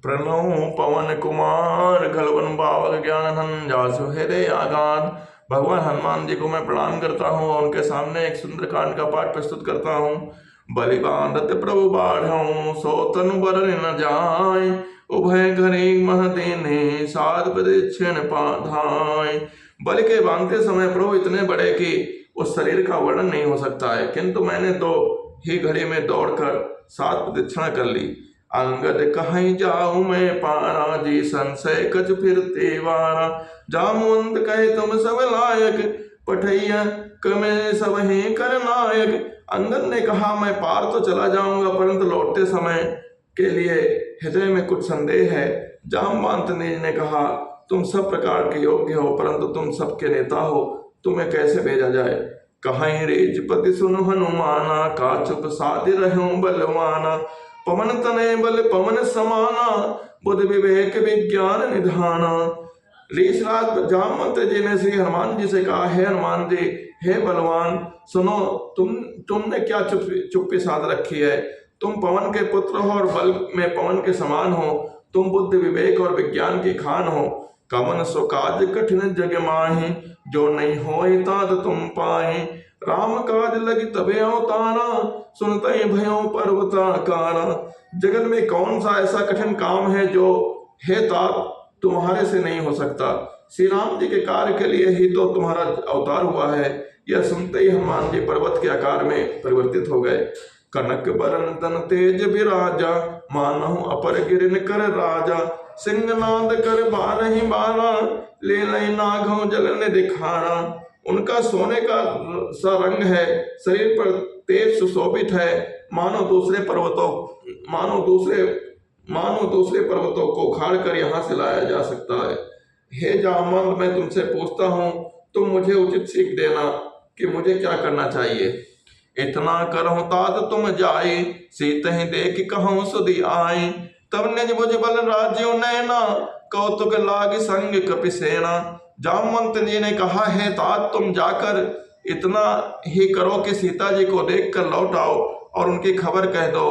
प्रणव पवन कुमार खलवन बावक ज्ञान धन जासु हृदय आगान। भगवान हनुमान जी को मैं प्रणाम करता हूँ और उनके सामने एक सुंदर कांड का पाठ प्रस्तुत करता हूँ। बलि बांधत प्रभु बाढ़ऊ सो तनु बर न जाय। उभय घरी मह देने साध प्रदक्षिण धाय। बलि के बांधते समय प्रभु इतने बड़े कि उस शरीर का वर्णन नहीं हो सकता है, किंतु मैंने 2 ही घड़ी में दौड़कर 7 प्रदक्षिणा कर ली। अंगद कहीं जाऊं मैं पारा जी संशय कछ फिर तेवारा। जामुंद कहे तुम सब लायक पठैया कमे सब ही कर नायक। अंगद ने कहा मैं पार तो चला जाऊंगा, परंतु लौटते समय के लिए हृदय में कुछ संदेह है। जामवंत ने कहा तुम सब प्रकार के योग्य हो, परंतु तुम सबके नेता हो, तुम्हें कैसे भेजा जाए। कहीं रेजपति सुनु हनुमाना का चुप साधि रहूं बलवाना। पवन तनय बल पवन समाना बुद्धि विवेक विज्ञान निधाना। ऋषिराज जामवंत जी ने श्री हनुमान जी से कहा, हे हनुमान जी, हे बलवान, सुनो, तुमने क्या चुप्पी साध रखी है। तुम पवन के पुत्र हो और बल में पवन के समान हो। तुम बुद्धि विवेक और विज्ञान की खान हो। कवन सो काज कठिन जग माहि जो नहीं होए तात तुम पाए। राम काज लगी तबे अवतारा सुनते भयो पर्वताकारा। जगत में कौन सा ऐसा कठिन काम है जो हे तात तुम्हारे से नहीं हो सकता। श्री राम जी के कार्य के लिए ही तो तुम्हारा अवतार हुआ है। यह सुनते ही हनुमान जी पर्वत के आकार में परिवर्तित हो गए। कनक बरन तन तेज विराजा मानहु अपर गिरिन कर राजा। सिंहनाद कर बारहि बारा ले लय नाघों जलन दिखारा। उनका सोने का सा रंग है, शरीर पर तेज सुशोभित है, मानो दूसरे पर्वतों को उखाड़ कर यहाँ से लाया जा सकता है। हे जामवंत, मैं तुमसे पूछता हूँ, तुम मुझे उचित सीख देना कि मुझे क्या करना चाहिए। इतना करहु तात तुम जाए सीत ही देख कहूँ सुधि आए। तब निज भुज बल राज्यो नैना कौतुक लाग संग कपिसेना। जामवंत जी ने कहा, है तात तुम जाकर इतना ही करो कि सीता जी को देखकर लौट आओ और उनकी खबर कह दो।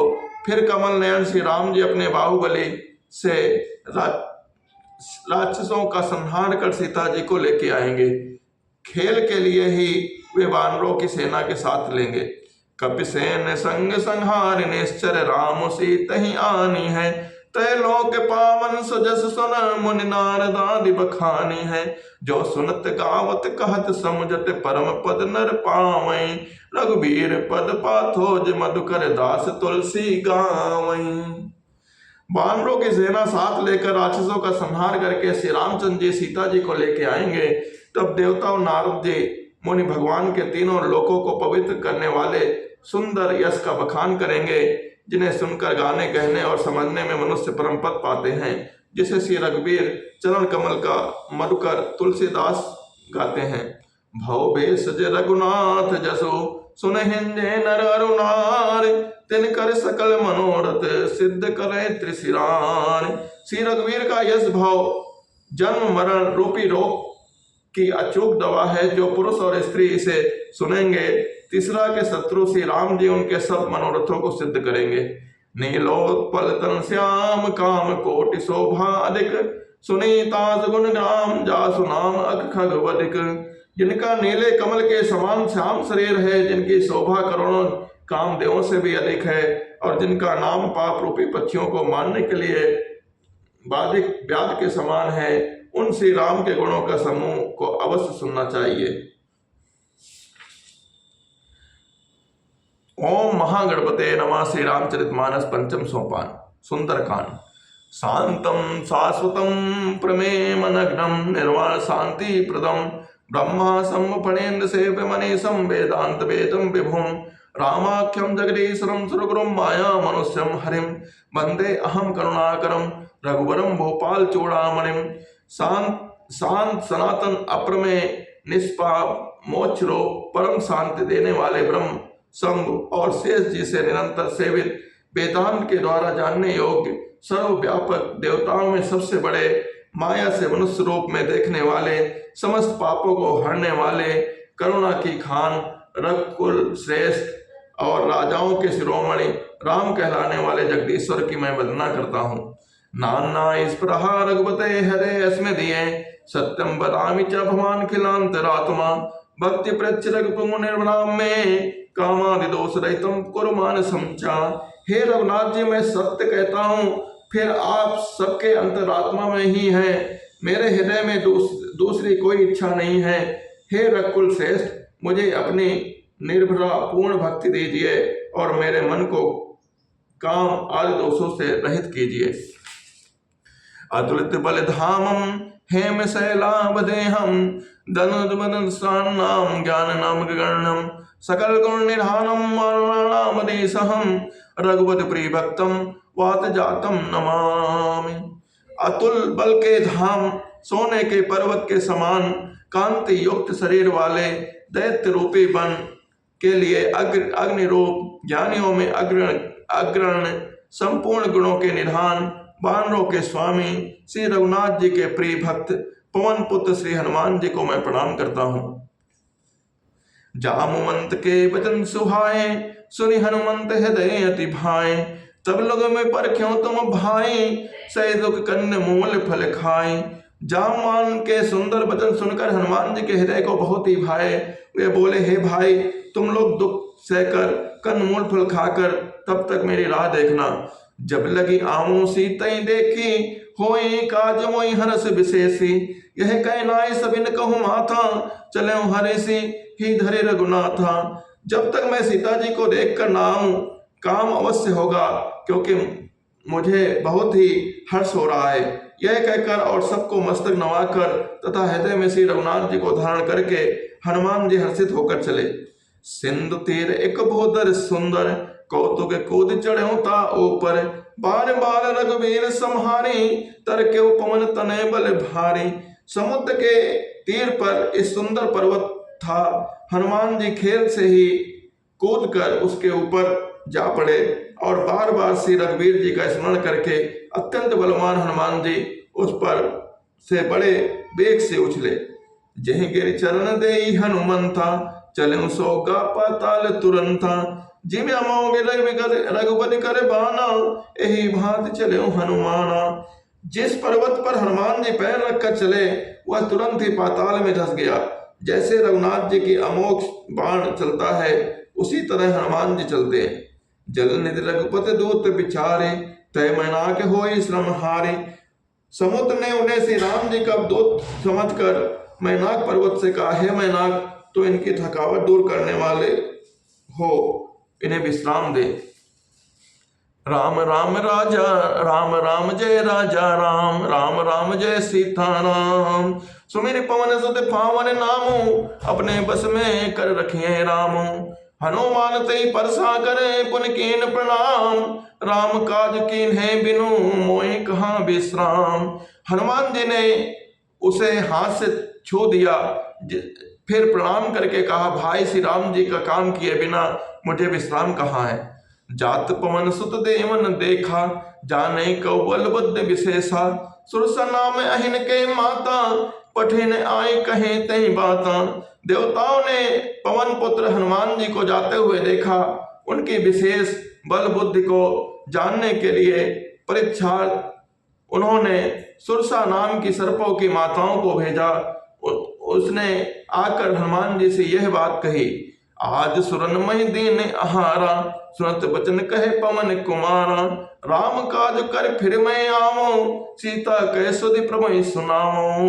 फिर कमल नयन श्री राम जी अपने बाहुबली से राक्षसों का संहार कर सीता जी को लेके आएंगे। खेल के लिए ही वे वानरों की सेना के साथ लेंगे। कपिसेन संग संहार निश्चर राम सीत ही आनी है। तय लोक पावन सजस सुन मुनि नारद आदि बखानी है। जो सुनत गावत कहत समझत परम पद नर पावै। रघुबीर पद पाथोज मधुकर दास तुलसी गावै। वानरों की सेना साथ लेकर राक्षसों का संहार करके श्री रामचंद्र जी सीता जी को लेके आएंगे। तब देवता और नारद जी मुनि भगवान के तीनों लोकों को पवित्र करने वाले सुंदर यश का बखान करेंगे, जिन्हें सुनकर गाने कहने और समझने में मनुष्य परम पद पाते हैं, जिसे श्री रघुबीर चरण कमल का मधुकर तुलसीदास गाते हैं। भव बेस रघुनाथ जसो सुनहिंजे नर अरुणार। तिन कर सकल मनोरथ सिद्ध करे त्रिशिरार। श्री रघुवीर का यश भाव जन्म मरण रूपी रोग की अचूक दवा है। जो पुरुष और स्त्री इसे सुनेंगे, तीसरा के शत्रु श्री राम जी उनके सब मनोरथों को सिद्ध करेंगे। नीलोत्पल तन श्याम काम कोटि शोभा अधिक। सुनीतास गुण राम जासु नाम अख खगवधिक। जिनका नीले कमल के समान श्याम शरीर है, जिनकी शोभा करोड़ों कामदेवों से भी अधिक है, और जिनका नाम पाप रूपी पक्षियों को मारने के लिए व्याध के समान है, उन श्री राम के गुणों का समूह को अवश्य सुनना चाहिए। ओम महागणपते नमः। श्री रामचरितमानस पंचम सोपान सुंदरकांड। शांतम शाश्वतम प्रमेम नग्नम निर्वाण शांति प्रदम ब्रह्मा संफणेन्द्र सेव्य मनीषम वेदांत वेदम विभुम। रामाख्यम जगदीश्वरम सुरगुरुम माया मनुष्यम हरिम। वंदे अहम करुणाकरम रघुवरम भोपाल चूड़ामणिम। शांत सनातन अप्रमेय निष्पाप मोक्ष रूप परम शांति देने वाले ब्रह्म शंभु और शेष जी से निरंतर सेवित, वेदांत के द्वारा जानने योग्य, सर्वव्यापक, देवताओं में सबसे बड़े, माया से मनुष्य रूप में देखने वाले, समस्त पापों को हरने वाले, करुणा की खान, रघुकुल श्रेष्ठ और राजाओं के शिरोमणि राम कहलाने वाले जगदीश्वर की मैं वंदना करता हूँ। नान्ना इस प्रहार रघुपते हरे अस्मे दिए सत्यम बदामि च भवान खिलांतरात्मा भक्ति प्रच रघुपुंग निर्वणाम में कामादि दोष रहितम कुरुमान समचा। हे रघुनाथ जी, मैं सत्य कहता हूँ, फिर आप सबके अंतरात्मा में ही हैं, मेरे हृदय में दूसरी कोई इच्छा नहीं है। हे रघुकुल श्रेष्ठ, मुझे अपनी निर्भरा पूर्ण भक्ति दीजिए और मेरे मन को काम आदि दोषों से रहित कीजिए। अतुलित बल धामम हेम शैलावदेहम धनुर्वदन नाम ज्ञान नाम गणनम सकल गुण निधानम वर्णानाम देशहम रघुपति प्रिय भक्तम वात जातम नमामि। अतुल बल के धाम, सोने के पर्वत के समान कांति युक्त शरीर वाले दैत्य रूपी वन के लिए अग्नि रूप, ज्ञानियों में अग्रणी, संपूर्ण गुणों के निधान, वानरों के स्वामी श्री रघुनाथ जी के प्रिय भक्त पवन पुत्र श्री हनुमान जी को मैं प्रणाम करता हूँ। जामुवंत के वचन सुहाए सुनि हनुमंत हृदय अति भाए तब लोग में पर क्यों तुम भाई सह दुख कन्य मूल फल खाए। जामवान के सुंदर वचन सुनकर हनुमान जी के हृदय को बहुत ही भाए। वे बोले, हे भाई, तुम लोग दुख सहकर कन्मूल फल खाकर तब तक मेरी राह देखना। जब लगी आऊं सीतई देखी होई काज मोई हरस विशेषी यह कहनाई सबिन कहूँ माथा चले हरेसी ही धरे रघुनाथा। जब तक मैं सीता जी को देखकर ना आऊं काम अवश्य होगा, क्योंकि मुझे बहुत ही हर्ष हो रहा है। यह कहकर और सबको मस्तक नवाकर तथा हृदय में श्री रघुनाथ जी को धारण करके हनुमान जी हर्षित होकर चले। सिंधु तीर एक भोदर सुंदर कौतुक कूद चढ़ो ता ऊपर बार बार रघुवीर सम्हारी तर के पवन तनय बल भारी। समुद्र के तीर पर इस सुंदर पर्वत था। हनुमान जी खेल से ही कूद कर उसके ऊपर जा पड़े और बार बार श्री रघुवीर जी का स्मरण करके अत्यंत बलवान हनुमान जी उस पर से बड़े वेग से उछले। जह गिर चरण दे हनुमंता चले सोगा पाताल तुरंता जिम अमोगे रघुपति कर बाना यही भांति चले हनुमाना। जिस पर्वत पर हनुमान जी पैर रखकर चले वह तुरंत ही पाताल में धंस गया। जैसे रघुनाथ जी की अमोघ बाण चलता है उसी तरह हनुमान जी चलते। जल निधि रघुपति दूत विचारे तय मैनाक होई श्रम हारे। समुद्र ने उन्हें श्री राम जी का दूत समझकर मैनाक पर्वत से कहा, हे मैनाक, तो इनकी थकावट दूर करने वाले हो, इन्हें विश्राम दे। राम राम राजा राम राम जय राजा राम राम राम जय सीताराम। सुमिर पवन सुत पावन नामो अपने बस में कर रखिए रामो। हनुमान तई परसा करे पुन कीन प्रणाम राम काज कीन है बिनु मोहि कहाँ विश्राम। हनुमान जी ने उसे हाथ से छू दिया, फिर प्रणाम करके कहा, भाई श्री राम जी का काम किए बिना मुझे विश्राम कहाँ है। जात पवन सुत देवन देखा जाने कौबल बुद्ध विशेषा। सुरसा नाम अहिन के माता पठिन आए कहे तई बाता। देवताओं ने पवन पुत्र हनुमान जी को जाते हुए देखा। उनकी विशेष बल बुद्धि को जानने के लिए परीक्षार्थ उन्होंने सुरसा नाम की सर्पों की माताओं को भेजा। उसने आकर हनुमान जी से यह बात कही, आज सुरन मही दीन आहारा सुनत बचन कहे पवन कुमारा। राम काज कर फिर मैं आवो सीता कह सुधि प्रभु सुनाओ।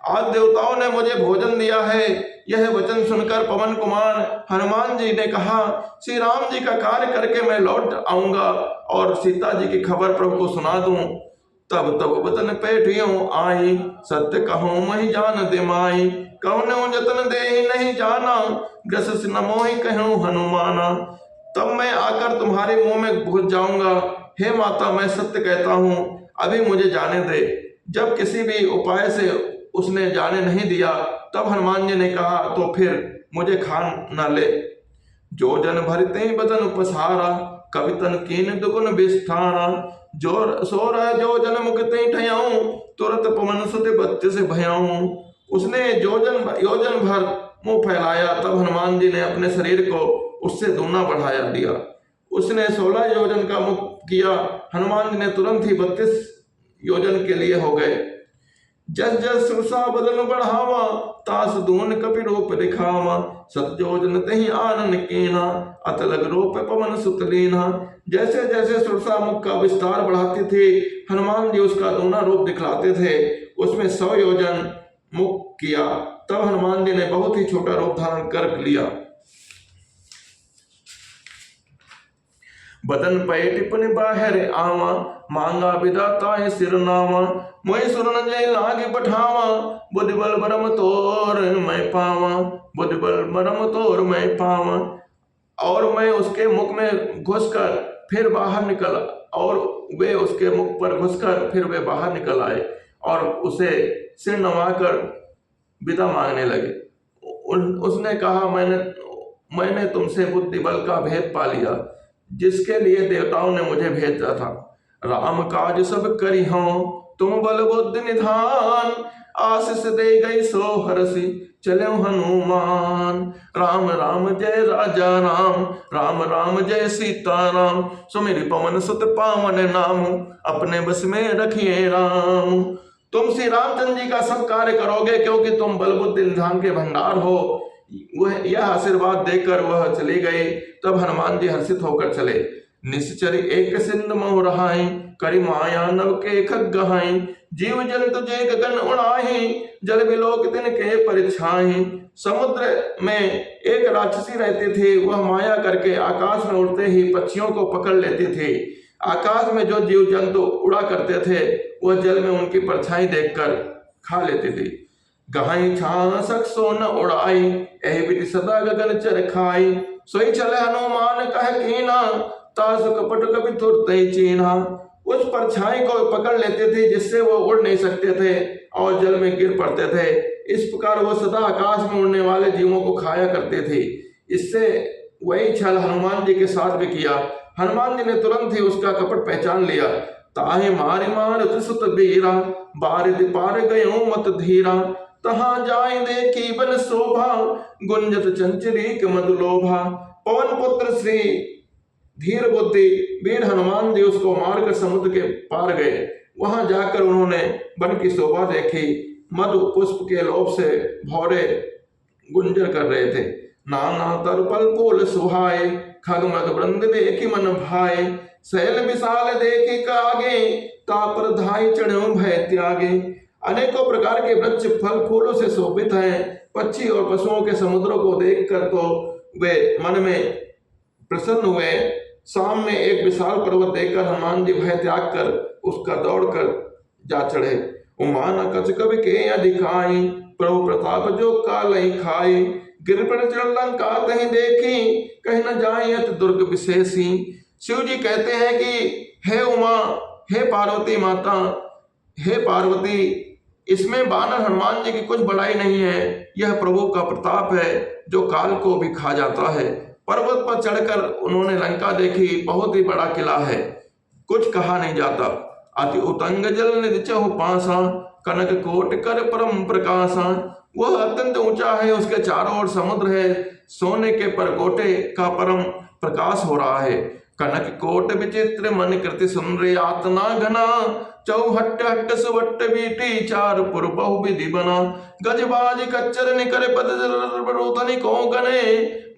आज देवताओं ने मुझे भोजन दिया है। यह वचन सुनकर पवन कुमार हनुमान जी ने कहा, श्री राम जी का कार्य करके मैं लौट आऊंगा और सीता जी की खबर प्रभु को सुना दूं। तब तब बदन पेटियों आई सत्य कहूँ मही जान दे माई। कौनो जतन दे नहीं जाना ग्रस न मोहि कहूँ हनुमाना। तब मैं आकर तुम्हारे मुंह में घुस जाऊंगा। हे माता, मैं सत्य कहता हूँ, अभी मुझे जाने दे। जब किसी भी उपाय से उसने जाने नहीं दिया तब हनुमान जी ने कहा, तो फिर मुझे खान न ले। जो जन भरते बदन उपसारा कवितन कीन दुगुन विस्तारा। जो सोरा जो जन मुक्ति ठयाऊं तुरंत पवन सुत बत्ती से भयाऊं। उसने योजन भर मुंह फैलाया, तब हनुमान जी ने अपने शरीर को उससे दूना बढ़ाया दिया। उसने 16 योजन का मुख किया। हनुमान जी ने तुरंत ही 32 योजन के लिए हो गए। जस जस सुरसा बदन बढ़ावा, तास दून कपि रूप दिखावा, सत योजन तहि आनन कीना, अत लग रूप पवन सुत लीना। जैसे जैसे सुरसा मुख का विस्तार बढ़ाते थे, हनुमान जी उसका दूना रूप दिखलाते थे। उसमें 100 योजन मुख किया, तब हनुमान जी ने बहुत ही छोटा रूप धारण कर लिया। बदन पै टिपन बाहर आवा, मांगा विदाता सिरनावा, मोहि सुरन जय लागे पठावा, बुद्धि बल बरम तोर मैं पावा, बुद्धि बल बरम तोर मैं पावा। और मैं उसके मुख में घुसकर फिर बाहर निकल, और वे उसके मुख पर घुसकर फिर वे बाहर निकल आए और उसे सिर नवाकर विदा मांगने लगे। उसने कहा, मैंने तुमसे बुद्धि बल का भेद पा लिया, जिसके लिए देवताओं ने मुझे भेजा था। राम काज सब करी हो, तुम बल बुद्धि निधान, आशीष दे गई सो हरसी, चले हनुमान। राम राम जय राजा राम, राम राम जय सीता राम, सुमिरि पवन सुत पावन नाम, अपने बस में रखिए राम। तुम श्री रामचंद्र जी का सब कार्य करोगे, क्योंकि तुम बल बुद्धि निधान के भंडार हो। वह यह आशीर्वाद देकर वह चले गए। तब हनुमान जी हर्षित होकर चले। निश्चर एक सिंध मोह रहाई, करि माया नव के खगहाई, जीव जंतु जे गगन उड़ाही, जल बिलोक दिन के परिछाई। समुद्र में एक राक्षसी रहते थे, वह माया करके आकाश में उड़ते ही पक्षियों को पकड़ लेते थे। आकाश में जो जीव जंतु उड़ा करते थे, वह जल में उनकी परछाई देखकर खा लेते थे। गहाई छासक सो न उड़ाई, एहि विधि सदा गगन चर खाई, सोई चले हनुमान कह कीना, तासु कपट कभी तुरते चीना। उस परछाई को पकड़ लेते थे, जिससे वो उड़ नहीं सकते थे और जल में गिर पड़ते थे। इस प्रकार वो सदा आकाश में उड़ने वाले जीवों को खाया करते थे। इससे वही छल हनुमान जी के साथ भी किया। हनुमान जी ने तुरंत ही उसका कपट पहचान लिया। ताहे मारे मारत सुत बीरा, बारिद पार गयो मत धीरा, तहां जाए देखी बन शोभा, गुंजत चंचरीक मधुलोभा। पवन पुत्र श्री धीर बुद्धि वीर हनुमान जी उसको मारकर समुद्र के पार गए। वहां जाकर उन्होंने वन की शोभा देखी। मधु पुष्प के लोभ से भौरे गुंजर कर रहे थे। नाना तरपल फूल सुहाए, खगमग वृंद देखी मन भाए, शैल विशाल देखी कागे, तापर धाई चढ़ो भय त्यागे। अनेकों प्रकार के वृक्ष फल फूलों से शोभित हैं। पक्षी और पशुओं के समुद्रों को देखकर तो वे मन में प्रसन्न हुए। सामने एक विशाल पर्वत देखकर हनुमान जी भय त्याग कर उसका दौड़कर जा चढ़े। उमान कच कवि के अधिकाई, प्रभु प्रताप जो कालहि खाई, गिर पर चढ़ लंका तहीं देखी, कहीं न जायत दुर्ग विशेषी। शिव जी कहते हैं कि हे उमा, हे पार्वती माता, हे पार्वती, इसमें बानर हनुमान जी की कुछ बड़ाई नहीं है। यह प्रभु का प्रताप है जो काल को भी खा जाता है। पर्वत पर चढ़कर उन्होंने लंका देखी। बहुत ही बड़ा किला है, कुछ कहा नहीं जाता। अति उतंग जल निधि चहु पासा, कनक कोट कर परम प्रकाशा। वह अत्यंत ऊंचा है, उसके चारों ओर समुद्र है। सोने के परकोटे का परम प्रकाश हो रहा है। कनक कोट विचित्र मन कृति सुंदर यातना घना, चौहट्ट हट्ट सुवट्ट बीटी, चार पुर बहु विधि बना। गजबाज कच्चर निकर पद रोधनि को गने,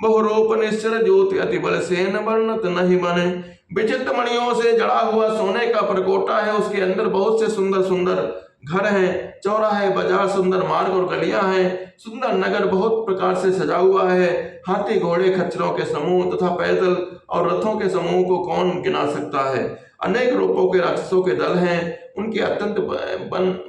बहुरूप निश्चर ज्योति अति बल सेन वर्णत नहीं बने। विचित्र मणियों से जड़ा हुआ सोने का परकोटा है। उसके अंदर बहुत से सुंदर सुंदर घर हैं, चौराहे, बाजार, सुंदर मार्ग और गलियां हैं। सुंदर नगर बहुत प्रकार से सजा हुआ है। हाथी घोड़े खच्चरों के समूह तथा पैदल और रथों के समूह को कौन गिना सकता है। अनेक रूपों के राक्षसों के दल हैं। उनकी अत्यंत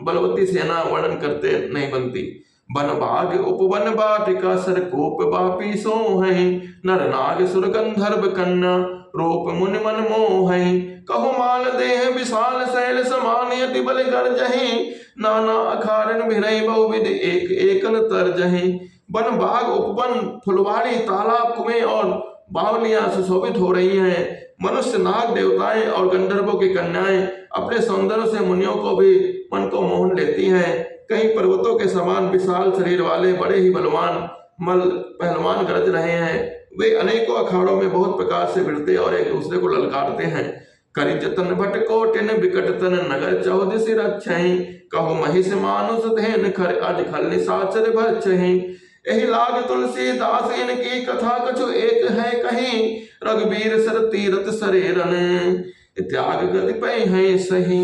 बलवती सेना वर्णन करते नहीं बनती। वन बाग उपवन बाटिका सरकोप बापी सोहै, नर नाग सुर गंधर्व कन्या, रूप मुनि मन मोहै। कहु माल देह विशाल शैल समान, यति बल गर्जहि, नाना अखारन भिनहि बहुविध एक एकन तरजहि। वन बाग उपवन फुलवाड़ी तालाब कुएं और बावलियां सुशोभित हो रही हैं। मनुष्य नाग देवताएं और गंधर्वों की कन्याएं अपने सौंदर्य से मुनियों को भी मन को मोहन लेती हैं। कई पर्वतों के समान विशाल शरीर वाले बड़े ही बलवान पहलवान गरज रहे हैं। वे अनेकों अखाड़ों में बहुत प्रकार से भिड़ते और एक दूसरे को ललकारते हैं। करि जतन भट कोटिन बिकट तन नगर चौदिस रक्षहि कहो महिष मानुष धेन खर अज खल निशाचर भक्षहि एहि लाग तुलसीदास इनकी कथा कछु एक है कहीं रघुबीर सर तीरथ सरेरन त्याग गति पै है सही।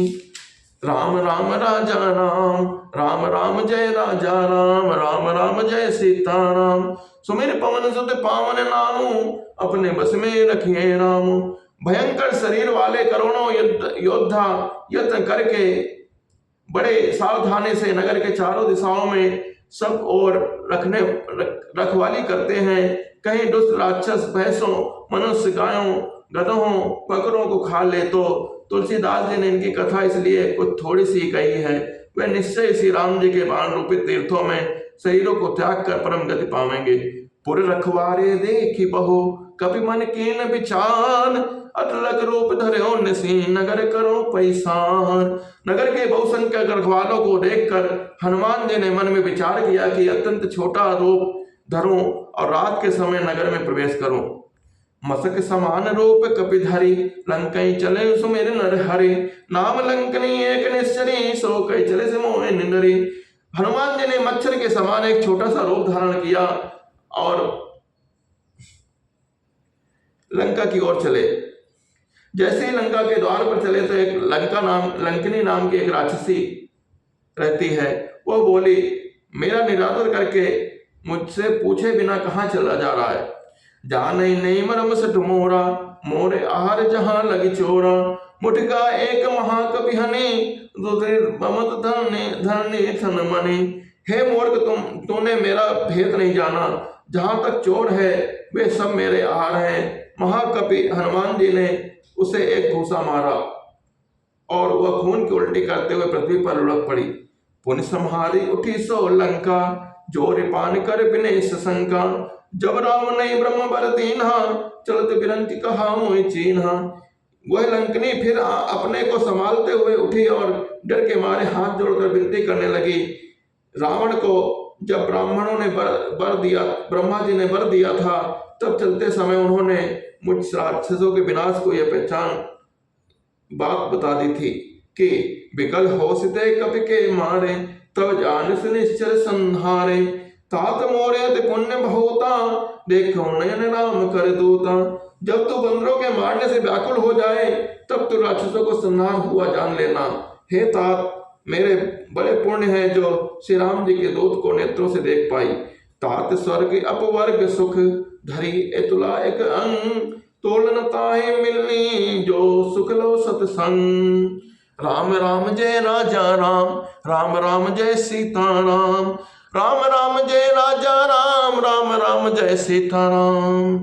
राम राम राजा राम राम राम जय राजा राम राम राम जय सीताराम सुमिर पवन सुत पावन नामु अपने बस में रखिए राम। भयंकर शरीर वाले करोड़ों योद्धा यत्न करके बड़े सावधानी से नगर के चारों दिशाओं में सब ओर रखवाली करते हैं। कहीं दुष्ट राक्षस भैंसों मनुष्य गायों गधों बकरों को खा ले तो तुलसीदास जी ने इनकी कथा इसलिए कुछ थोड़ी सी कही है। वे निश्चय श्री राम जी के बाण रूपित तीर्थों में शरीरों को त्याग कर परम गति पावेंगे। पुर रखवारे देखी बहु कपि मन कीन विचार अतलक रूप धर्यो निसीन नगर करो पैसार। नगर के बहुसंख्यक रखवालों को देखकर हनुमान जी ने मन में विचार किया कि अत्यंत छोटा रूप धरूं और रात के समय नगर में प्रवेश करूं। मसक समान रूप कपिधरी लंकई चले सुमेर नर हरि नाम लंकनी एक निश्चरी सो कई चले से मोह निंदरी। हनुमान जी ने मच्छर के समान एक छोटा सा रूप धारण किया और लंका की ओर चले। जैसे ही लंका के द्वार पर चले तो एक लंकनी नाम की एक राक्षसी रहती है। वो बोली, मेरा निरादर करके मुझसे पूछे बिना कहाँ चला जा रहा है। जाने नहीं मरम सठ मोरा मोरे आहार जहां लगी चोरा मुठका एक महाकवि हनी दूसरे बमत धनी थन मनी। हे मूर्ख, तूने मेरा भेद नहीं जाना। जहां तक चोर है वे सब मेरे आहार हैं। महाकवि हनुमान जी ने उसे एक घूसा मारा और वह खून की उल्टी करते हुए पृथ्वी पर लुढ़क पड़ी। पुण्य संहारी उठी सो लंका जोर पान कर बिने शंका। जब राम नहीं ब्रह्म बर दीन्हा चलत बिरंती कहा मोहि चीन्हा। वह लंकनी फिर अपने को संभालते हुए उठी और डर के मारे हाथ जोड़कर विनती करने लगी। रावण को जब ब्राह्मणों ने ब्रह्मा जी ने वर दिया था तब चलते समय उन्होंने मुझ राक्षसों के विनाश को यह पहचान बात बता दी थी कि विकल होसिते कपि के मारे तब जान सुनिश्चर संहारे। तात मोरे पुण्य बहुता देखो नयन राम कर दूता। जब तू बंदरों के मारने से व्याकुल हो जाए तब तू राक्षसों को संहार हुआ जान लेना। हे तात, मेरे बड़े पुण्य है जो श्री राम जी के दूत को नेत्रों से देख पाई। तात स्वर्ग अपवर्ग सुख धरी एतुला एक अंग तोलन ताहे मिलनी जो सुख लो सतसंग। राम राम जय राजा राम राम राम जय सीताराम राम राम जय राजा राम राम राम जय सीताराम।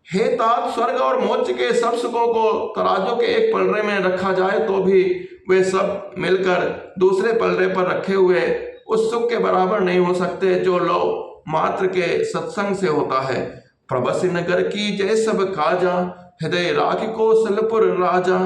हे तात, स्वर्ग और मोक्ष के सब सुखों को तराजू के एक पलड़े में रखा जाए तो भी वे सब मिलकर दूसरे पलड़े पर रखे हुए उस सुख के बराबर नहीं हो सकते जो लो मात्र के सत्संग से होता है। प्रबसी नगर की जय सब काजा हृदय राखी कौशलपुर राजा।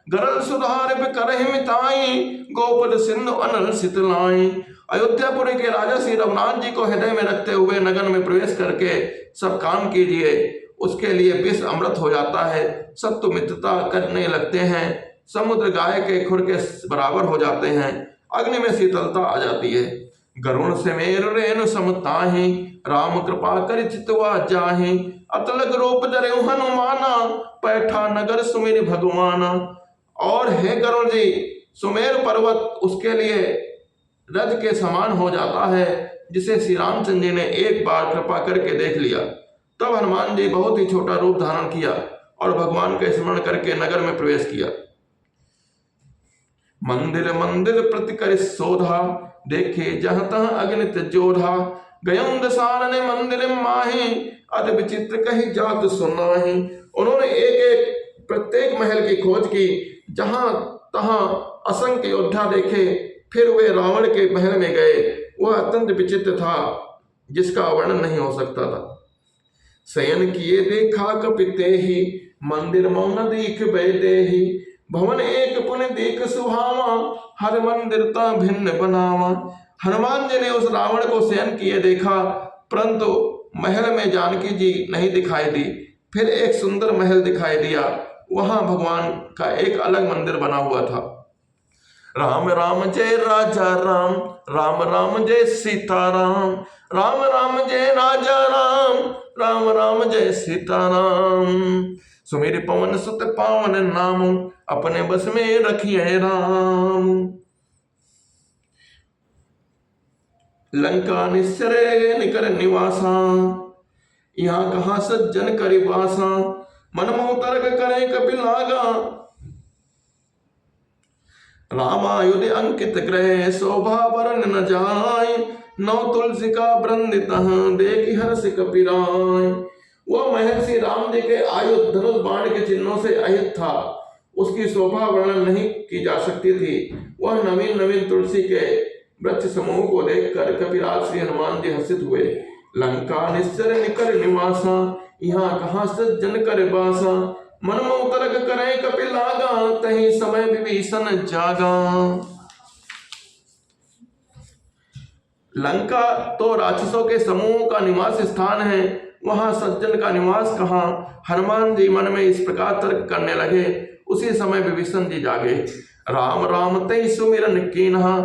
गरल सुधार करहि मिताई गोपद सिंधु अनल सितलाई। अयोध्यापुरी के राजा श्री रघुनाथ जी को हृदय में रखते हुए नगर में प्रवेश करके सब काम कीजिए। उसके लिए विष अमृत हो जाता है, सत्व मित्रता करने लगते हैं, समुद्र गाय के खुर के बराबर हो जाते हैं, अग्नि में शीतलता आ जाती है। गरुण से मेरु रेणु समताहि राम कृपा कर चितवा जाहि। अतलग रूप धरे हनुमाना पैठा नगर सुमिर भगवाना। और हे गरुण जी, सुमेर पर्वत उसके लिए रथ के समान हो जाता है जिसे श्री रामचंद्र जी ने एक बार कृपा करके देख लिया। तब हनुमान जी बहुत ही छोटा रूप धारण किया और भगवान का स्मरण करके नगर में प्रवेश किया। मंदिर मंदिर प्रति कर शोधा देखे जहाँ तहाँ अग्नित जोधा। गयं दसानन मंदिर माही अति विचित्र कही जात सुनाही। उन्होंने एक एक प्रत्येक महल की खोज की, जहां तहां असंख्य योद्धा देखे। फिर वे रावण के महल में गए। वह अत्यंत विचित्र था जिसका वर्णन नहीं हो सकता था। शयन किए देखा कपिते ही मंदिर मौन दीख बैदे ही। भवन एक पुण्य देख सुहावा हर मंदिर ता भिन्न बनावा। हनुमान जी ने उस रावण को शयन किए देखा, परंतु महल में जानकी जी नहीं दिखाई दी। फिर एक सुंदर महल दिखाई दिया वहां भगवान का एक अलग मंदिर बना हुआ था। राम राम जय राजा राम, राम राम जय सीताराम, राम राम जय राजा राम, राम राम जय सीताराम। सुमेर पवन सुत पावन नाम, अपने बस में रखिए राम। लंका निश्चर निकर निवासा, यहाँ कहाँ सज्जन करि वासा, मन मोह तर्क करे कपिल लागा। रामायुध अंकित ग्रह, शोभा वरन न जाय, नौ तुलसी का वृंदित देखि हर्ष कपिराय। वह महर्षि राम जी के आयुध धनुष बाण के चिन्हों से अहित था, उसकी शोभा वर्णन नहीं की जा सकती थी। वह नवीन नवीन तुलसी के वृक्ष समूह को देखकर कपिराज श्री हनुमान जी हर्षित हुए। लंका निश्चर निकर निवासा, यहाँ कहाँ सज्जन कर बासा, मन मोह तर्क करे कपिल लागा, तही समय विभीषण जागा। लंका तो राक्षसों के समूह का निवास स्थान है, वहां सज्जन का निवास कहाँ। हनुमान जी मन में इस प्रकार तर्क करने लगे। उसी समय विभीषण जी जागे। राम राम तई सुमिरन कीन्हा,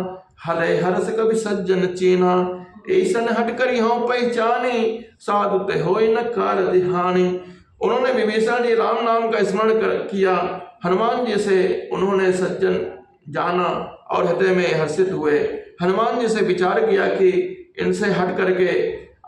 हरे हर्ष कवि सज्जन चीन्हा, ऐसन हट कर यहाँ पहचानी, साधु ते होय न कार दिहानी। उन्होंने विभीषण जी राम नाम का स्मरण किया। हनुमान जी से उन्होंने सज्जन जाना और हृदय में हर्षित हुए। हनुमान जी से विचार किया कि इनसे हट करके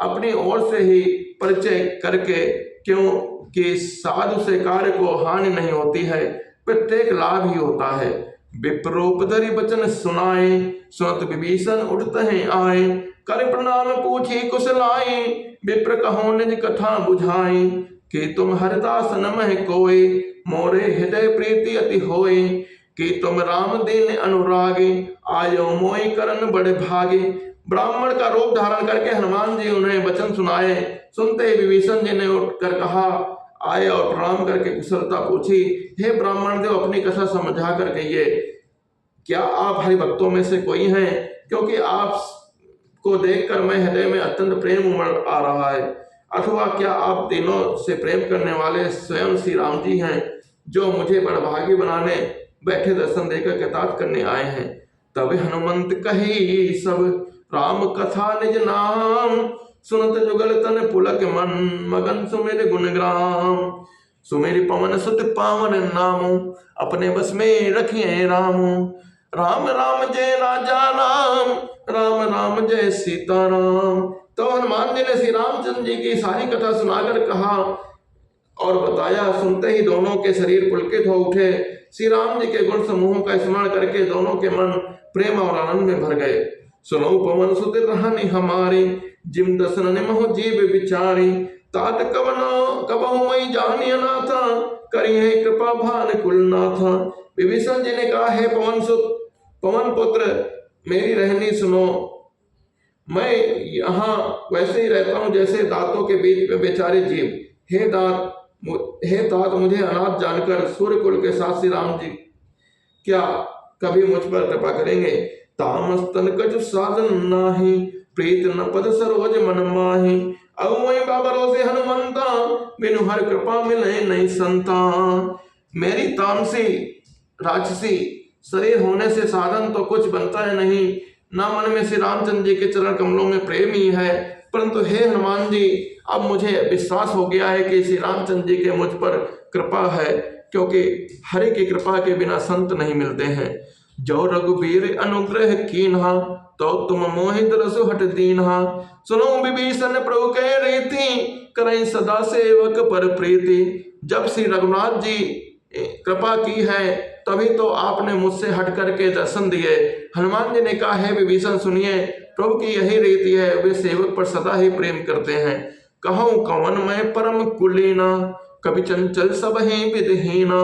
अपनी ओर से ही परिचय करके, क्योंकि साधु से कार्य को हानि नहीं होती है, प्रत्येक लाभ ही होता है। विप्रोपधरि वचन सुनाए, सुनत विभीषण उठत हैं आए, कर प्रणाम पूछी कुशलाए, विप्र कहो निज कथा बुझाई, कि तुम हरदास न मह कोय, मोरे हृदय प्रीति अति होय, कि तुम राम दीन अनुरागे, आयो मोई करन बड़े भागे। ब्राह्मण का रूप धारण करके हनुमान जी उन्हें वचन सुनाए। सुनते ही विभीषण जी ने उठकर कहा, आए और प्रणाम करके कुशलता पूछी। हे ब्राह्मण देव, अपनी कथा समझा कर कहिए, क्या आप हरिभक्तों में से कोई हैं? क्योंकि आप को देखकर मैं हृदय में अत्यंत प्रेम उमड़ आ रहा है। अथवा क्या आप तीनों से प्रेम करने वाले स्वयं श्री राम जी हैं, जो मुझे बड़भागी बनाने बैठे दर्शन देकर कृतार्थ करने आए हैं। तब हनुमंत कही सब राम कथा निज नाम, सुनत जुगल तन पुलक मन, मगन सुमिर गुणग्राम। सुमिर पवन सुत पावन नाम, अपने बस में रखिए राम। राम राम जय राजा राम, राम राम जय सीताराम। तो हनुमान जी ने श्री रामचंद्र जी की सारी कथा सुनाकर कहा और बताया। सुनते ही दोनों के शरीर पुलकित हो उठे। श्री राम जी के गुण समूहों का स्मरण करके दोनों के मन प्रेम और आनंद में भर गए। सुनो पवन सुत रहनि हमारे, जिम दसन निमहो जीव विचारी, तात कबहु मई जानिय नाथा, करी है कृपा भान कुलनाथा। विभीषण जी ने कहा, हे पवन सुत, पवन पुत्र, मेरी रहनी सुनो। मैं यहाँ वैसे ही रहता हूँ जैसे दांतों के बीच में बेचारे जीव। हे तात, मुझे अनाथ जानकर सूर्य कुल के साथ श्री राम जी क्या कभी मुझ पर कृपा करेंगे? तामस तन कछु साधन नाही, प्रीत न पद सरोज मन माही, अवमय बाबरों से हनुमंता, बिनु हर कृपा मिले नहीं संता। मेरी तामसी राक्षसी शरीर होने से साधन तो कुछ बनता है नहीं, न मन में श्री रामचंद्र जी के चरण कमलों में प्रेम ही है। परंतु हे हनुमान जी, अब मुझे विश्वास हो गया है कि श्री रामचंद्र जी के मुझ पर कृपा है, क्योंकि हरि की कृपा के बिना संत नहीं मिलते हैं। जो रघुबीर अनुग्रह कीन्हा, तो तुम मोहित रसु हट दीन्हा, सुनो विभीषण प्रभु कह रीति, करें सदा सेवक पर प्रीति। जब श्री रघुनाथ जी कृपा की है तभी तो आपने मुझसे हट करके दर्शन दिए। हनुमान जी ने कहा, है विभीषण सुनिए, प्रभु की यही रीति है, वे सेवक पर सदा ही प्रेम करते हैं। कहूँ कवन मैं परम कुलीना, कभी चंचल सब ही विधहीना,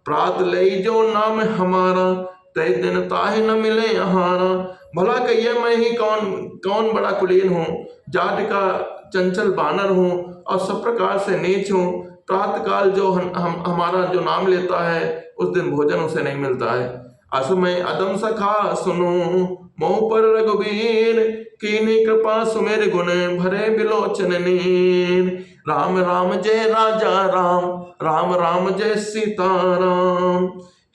प्रात ले जो नाम हमारा, तय दिन ताहि न मिले आहारा। भला कहिए मैं ही कौन बड़ा कुलीन हूँ, जाट का चंचल बानर हूँ और सब प्रकार से नीच हूँ। प्रातःकाल जो हमारा जो नाम लेता है, उस दिन भोजन उसे नहीं मिलता है। असमय अदम सखा सुनो, मोह पर रघुबीर, कीनी कृपा सुमेर गुण, भरे बिलोचन नीर। राम राम जय राजा राम, राम राम जय सीताराम।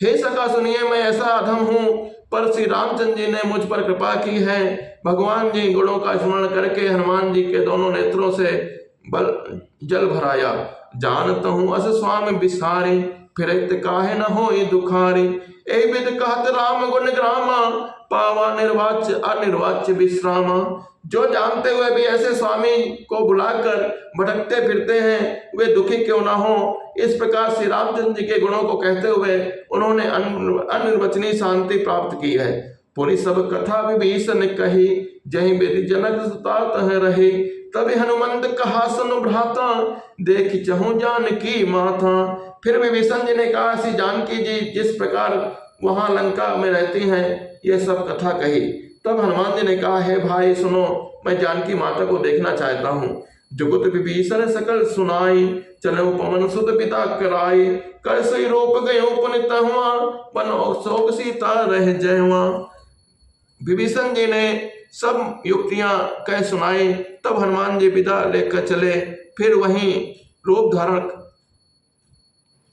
हे सखा सुनिए, मैं ऐसा अधम हूँ, पर श्री रामचंद्र जी ने मुझ पर कृपा की है। भगवान जी गुणों का स्मरण करके हनुमान जी के दोनों नेत्रों से बल जल भराया। जानत हूँ अस स्वामी बिसारी, फिरत काहे न होई दुखारी। ए विद कहत राम गुण ग्रामा, पावा निर्वाच्य अनिर्वाच्य विश्रामा। जो जानते हुए भी ऐसे स्वामी को बुलाकर भटकते फिरते हैं, वे दुखी क्यों ना हो। इस प्रकार श्री रामचंद्र जी के गुणों को कहते हुए उन्होंने अनिर्वचनीय शांति प्राप्त की है। पूरी सब कथा विभीषण कही, जही विधि जनक सुता तह रहे। तभी हनुमंत कहा सुन भ्राता, देख चहु जानकी माता। फिर विभीषण जी ने कहा, श्री जानकी जी जिस प्रकार वहां लंका में रहती हैं, ये सब कथा कही। तब हनुमान जी ने कहा, है भाई सुनो, मैं जानकी माता को देखना चाहता हूँ। जुगुत विभीषण सकल सुनाई, चलो पवन सुत पिता कराई। कर सही रोप गयो पुनित हुआ, बन शोक सीता रह जयवा। विभीषण जी ने सब युक्तियां कह सुनाई। तब हनुमान जी विदा लेकर चले। फिर वहीं रूप धारण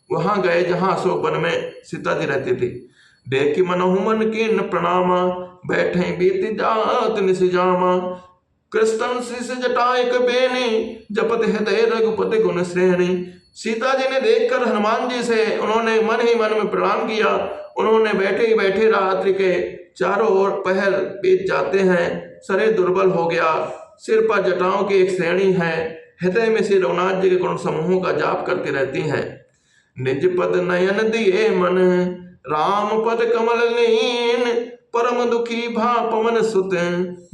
वहां गए जहां अशोक वन में सीता जी रहती थी। देखी मनहु मन कीन प्रणामा, बैठे बीत जात निसिजामा। कृष्ण शिष जटायक बेनी, जपत हृदय रघुपति गुण श्रेणी। सीता जी ने देखकर हनुमान जी से उन्होंने मन ही मन में प्रणाम किया। उन्होंने बैठे ही बैठे रात्रि के चारों ओर पहर बीत जाते हैं। शरीर दुर्बल हो गया, सिर पर जटाओं की एक श्रेणी है। हृदय में श्री रघुनाथ जी के गुण समूहों का जाप करती रहती हैं। निज पद नयन दिए मन, राम पद कमल लीन। परम दुखी भा पवन सुत,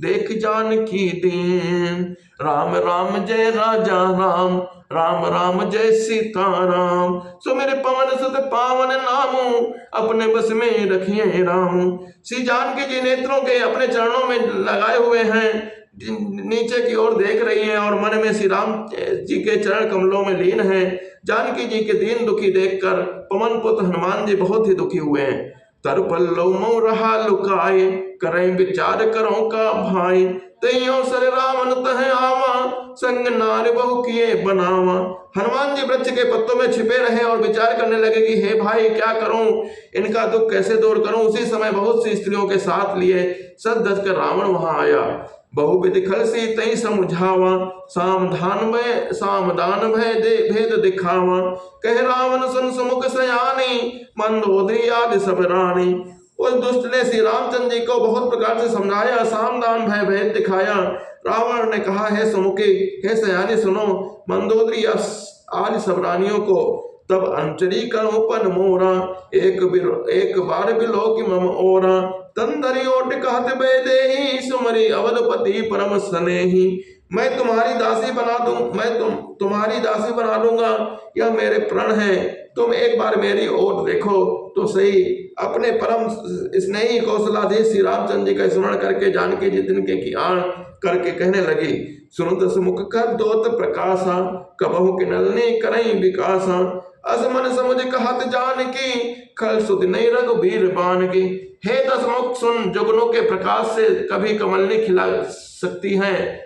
देख जानकी दीन। राम राम जय राजा राम, राम राम जय सीताराम। सो मेरे पवन सुत पावन नामू, अपने बस में रखिए राम। श्री जानकी जी नेत्रों के अपने चरणों में लगाए हुए हैं, नीचे की ओर देख रही हैं और मन में श्री राम जी के चरण कमलों में लीन है। जानकी जी के दीन दुखी देखकर पवन पुत्र हनुमान जी बहुत ही दुखी हुए हैं। तर पल्लव मो रहा लुकाए, करें विचार करो का भाई। तैयो सर रावण तह आवा, संग नार बहु किए बनावा। हनुमान जी वृक्ष के पत्तों में छिपे रहे और विचार करने लगे कि हे भाई क्या करूं, इनका दुख कैसे दूर करूं। उसी समय बहुत सी स्त्रियों के साथ लिए सज धज कर रावण वहां आया। बहुविध खल सी तई समझावा, सामदान भय दे भेद दिखावा। कह रावण सुन सुमुख सयानी, मंदोदरी आदि सब रानी। उस दुष्ट ने श्री रामचंद्र जी को बहुत प्रकार से समझाया, सामदान भय भेद दिखाया। रावण ने कहा, हे सुमुखी, हे सयानी सुनो, मंदोदरी आदि सब रानियों को। तब अंचरी करो पन मोरा, एक बार बिलो की मम ओरा। तंदरी ओट कहत बेदेही, सुमरी अवधपति परम स्नेही। मैं तुम्हारी दासी बना दूं, तुम्हारी दासी बना दूंगा, यह मेरे प्रण है। तुम एक बार मेरी ओर देखो तो सही। अपने परम स्नेही कौशलाधीश श्री रामचंद्र जी का स्मरण करके जानकी जी तिनके की आड़ करके कहने लगी, सुनत सुमुख कर दोत प्रकाशा, कबहु किनलनी करई विकासा। असमन समझ कहत जानकी, खल सुध नहीं रघुबीर बान की। हे दसमुख सुन, जुगनों के प्रकाश से कभी कमलनी खिला सकती हैं।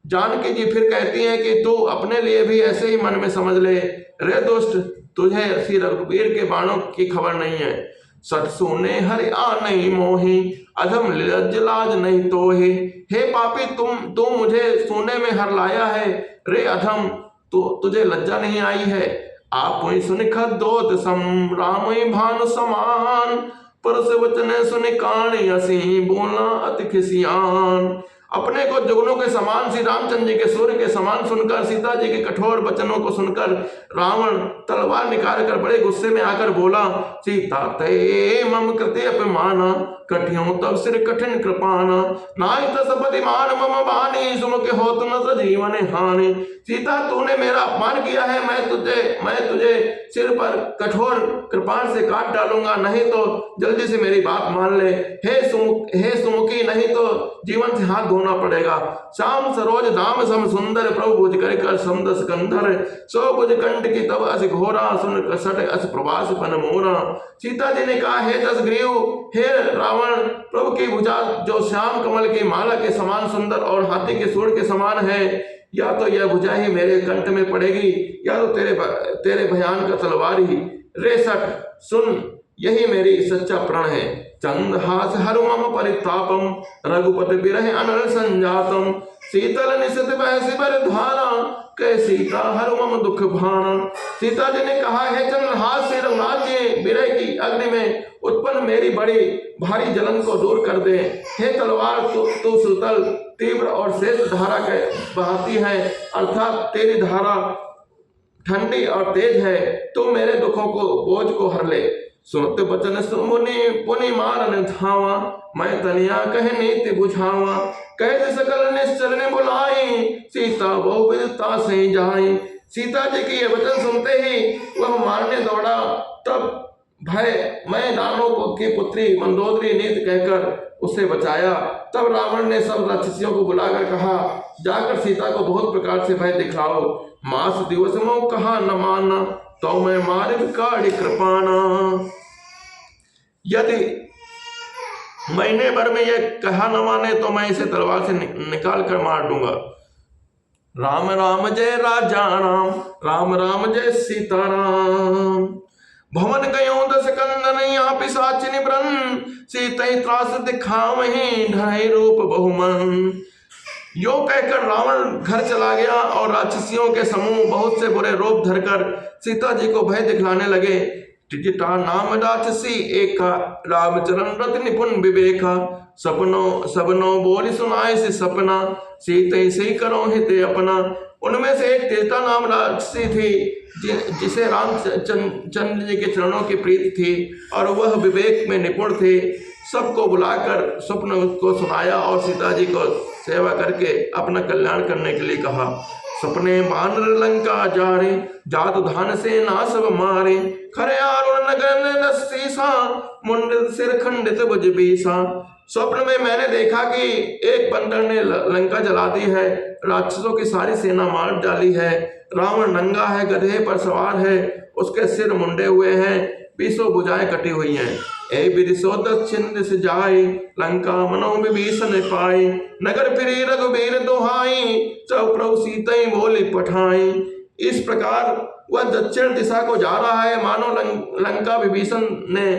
जानकी जी फिर कहती हैं कि तू अपने लिए भी ऐसे ही मन में समझ ले। रे दुष्ट, तुझे श्री रघुबीर के बाणों की खबर नहीं है। सट सुने हरि आ नहीं मोही, अधम लज्ज लाज नहीं तोहे। हे पापी, तू मुझे सोने में हर लाया है। रे अधम, तुझे लज्जा नहीं आई है। आप सुन खदोत सम, राम भानु समान। परस वचन सुन काणी असी, बोला अति खिसियान। अपने को जुगनों के समान श्री रामचंद्र जी के सूर्य के समान सुनकर, सीता जी के कठोर वचनों को सुनकर रावण तलवार निकाल कर बड़े गुस्से में आकर बोला, सीता ते मम कृते अपमाना, कठियों तब सिर कठिन कृपाना। नाई तसपतिमान मम बानी, सुमुख होत न जीवन हानि। सीता, तूने मेरा अपमान किया है, मैं तुझे सिर पर कठोर कृपाण से काट डालूंगा, नहीं तो जल्दी से मेरी बात मान ले। हे सुमुखी, नहीं तो जीवन से हाथ धोना पड़ेगा। श्याम सरोज धाम सम सुंदर, प्रभु भुज कर समदस कंधर। सो भुज कंठ की तब अस घोरा, सुन कसट अस प्रवास पन मोरा। सीता जी ने कहा, हे दशग्रीव, हे रावण, प्रभु की भुजा जो श्याम कमल की माला के समान सुंदर और हाथी के सूंड के समान है, या तो यह भुजा ही मेरे कंठ में पड़ेगी, या तो तेरे भयान का तलवार ही। रे सठ सुन, यही मेरी सच्चा प्रण है। चंद्रहास हरु मम परितापम, रघुपति बिरह अनल संजातम। शीतल निशित बहसी बर धारा, कै सीता हरु मम दुख भाना। सीता जी ने कहा, है चंद्रहास से रघुनाथ बिरह की अग्नि में उत्पन्न मेरी बड़ी भारी जलन को दूर कर दे। हे तलवार, तू सुतल तीव्र और शेष धारा के बहाती है, अर्थात तेरी धारा ठंडी और तेज है। तू मेरे दुखों को बोझ को हर ले। सुनत बचन मुनि पुनि मारन धावा, मैं तनिया कह नीति बुझावा। कह सकल निश्चल ने बुलाई, सीता बहु विदता से जाई। सीता जी की ये वचन सुनते ही वह मारने दौड़ा। तब भय मैं दानवों की पुत्री मंदोदरी नीति कहकर उसे बचाया। तब रावण ने सब राक्षसियों को बुलाकर कहा, जाकर सीता को बहुत प्रकार से भय दिखाओ। मास दिवस मों कहा न माना, तो मैं मारिब काढ़ी कृपाना। यदि महीने भर में यह कहा न माने तो मैं इसे तलवार से निकाल कर मार दूंगा। राम राम जय राजा राम, राम राम जय सीताराम। भवन गयो दस कंदन, यहाँ पिशाच निब्रन। सीतई त्रास दिखावहीं, ढाई रूप बहुमन। यो कहकर रावण घर चला गया और राक्षसियों के समूह बहुत से बुरे रूप धरकर सीता जी को भय दिखलाने लगे। टिटिटा नाम राक्षसी एका, रामचरण रति निपुण विवेका। सबनो बोली सुनाए से सपना, सीते से करो हित अपना। उनमें से एक टिटिटा नाम राक्षसी थी, जिसे रामचंद्र जी के चरणों की प्रीति थी और वह विवेक में निपुण थे। सबको बुलाकर स्वप्न को सुनाया और सीता जी को सेवा करके अपना कल्याण करने के लिए कहा। सपने बानर लंका जारे, जात धान से ना सब मारे। खरे आरुण नगर शीसा, मुंडित सिर खंडित भुज बीसा। स्वप्न में मैंने देखा कि एक बंदर ने लंका जला दी है, राक्षसों की सारी सेना मार डाली है। रावण नंगा है, गधे पर सवार है, उसके सिर मुंडे हुए हैं, 20 भुजाएं कटी हुई हैं। ए विदिशो दक्षिण दिश जाए, लंका मनो विभीषण पाए। नगर फिरी रघुबीर दोहाई, सब प्रभु सीतई बोली पठाई। इस प्रकार वह दक्षिण दिशा को जा रहा है, मानो लंका विभीषण ने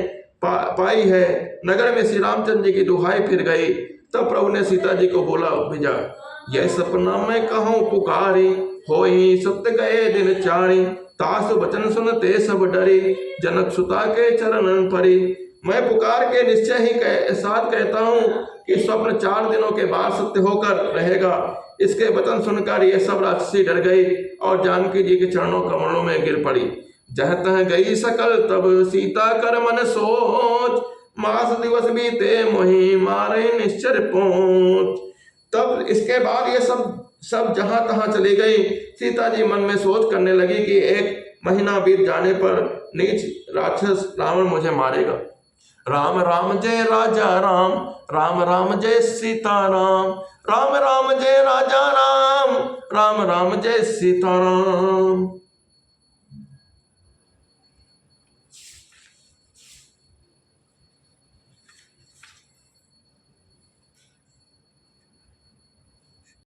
पाई है। नगर में श्री रामचंद्र जी की दुहाई फिर गई। तब प्रभु ने सीता जी को बोला, भेजा यह सपना मैं कहूँ पुकारी, होई सत्य गए दिन चारी। तास वचन सुनते सब डरे, जनक सुता के चरणन परी। मैं पुकार के निश्चय ही साथ कहता हूँ कि स्वप्न 4 दिनों के बाद सत्य होकर रहेगा। इसके वचन सुनकर ये सब राक्षसी डर गई और जानकी जी के चरणों कमलों में गिर पड़ी। जह तह गई सकल तब सीता कर मन सोच, मास दिवस बीते मोहि मारे निश्चर पहुंच। तब इसके बाद ये सब जहां तहां चली गई। सीता जी मन में सोच करने लगी कि 1 महीना बीत जाने पर नीच राक्षस रावण मुझे मारेगा। राम राम जय राजा राम, राम राम जय सीताराम। राम राम जय राजा राम, राम राम जय सीताराम।